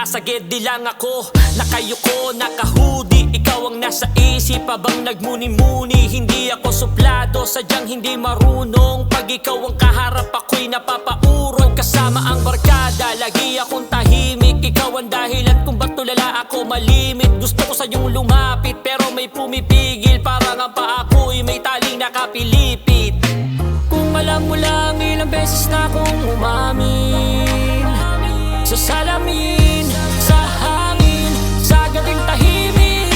nasa gedi lang ako, nakayuko, nakahoodie. Ikaw ang nasa isip habang nagmuni-muni. Hindi ako suplado, sadyang hindi marunong. Pag ikaw ang kaharap, ako'y napapaurong. Kasama ang barkada, lagi akong tahimik. Ikaw ang dahilan kung ba't tulala ako malimit. Gusto ko sa'yong lumapit, pero may pumipigil. Parang ang paa ko'y may taling nakapilipit. Kung alam mo lang ilang beses na akong umamin sa salamin, sa hangin, sa gabing tahimik.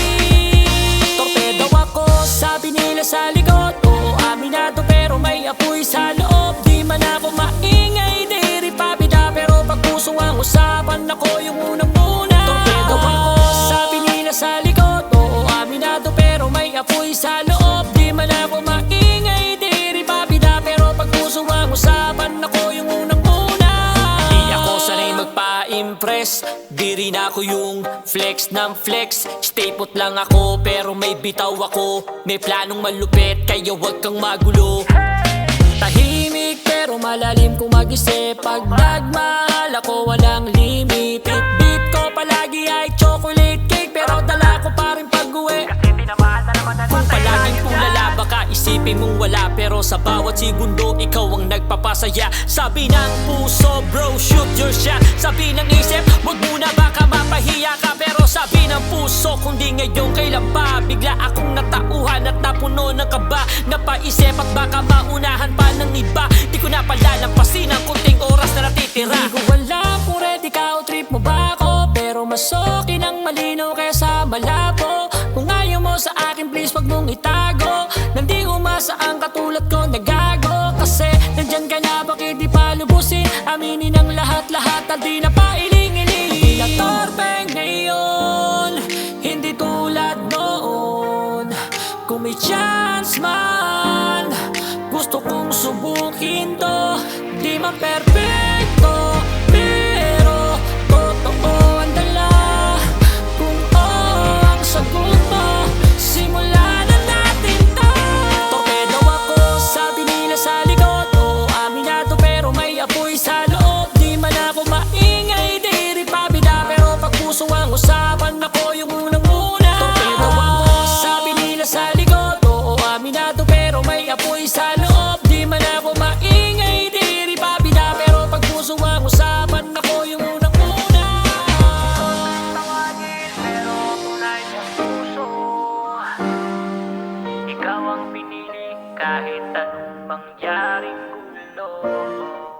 Torpedo ako, sabi nila sa likod. Oo, aminado pero may apoy sa loob. Di man ako maingay, di ripabida, pero pag puso ang usapan, ako yung unang-una. Torpedo ako, sabi nila sa likod. Oo, aminado pero may apoy sa loob. Di man ako maingay, di ripabida, pero pag puso ang usapan, ako yung unang-una. Di ako sanay magpa-impress, di rin ako yung flex ng flex. Stay put lang ako pero may bitaw ako. May planong malupit kaya wag kang magulo. Tahimik pero malalim kung mag-isip. Pag nagmahal ako walang limit. Beat ko palagi ay chocolate cake, pero dala ko pa rin pag-uwi. Kung palaging pulala baka isipin mong wala, pero sa bawat segundo ikaw ang nagpapasaya. Sabi ng puso bro, shoot your shot. Sabi ng isip, wag muna baka mapahiya ka. Pero sabi ng puso, kung di ngayon kailan pa. Bigla akong natauhan at napuno ng kaba. Napaisip at baka maunahan pa ng iba. Di ko na palalampasin ang kunting oras na natitira. Di ko alam kung ready ka o trip mo ba ako, pero mas okay nang malinaw kaysa malabo. Kung ayaw mo sa akin please wag mong itago. Nandi umasa ang katulad ko nagago. Kasi nandyan ka na, bakit di pa lubusin? Aminin ang lahat-lahat at di na pa iling-iling. Di na torpe ngayon, hindi tulad noon. Kung may chance man, gusto kong subukin to. Di man perfecto, pero totoo ang dala. Kung oo ang sagot mo, simulan na natin to. Torpedo ako, sabi nila sa likod. Oo, aminado pero may apoy sa loob. Di man ako maingay, di ripabida, pero pag puso ang usapan, ako yung unang-una. Torpedo ako, sabi nila sa likod. Oo, aminado pero may apoy sa loob. Di man ako maingay, di ripabida, pero pag puso ang usapan, ako yung unang-una. Tawagin pero tunay sa puso. Ikaw ang pinili kahit anong mangyaring gulo.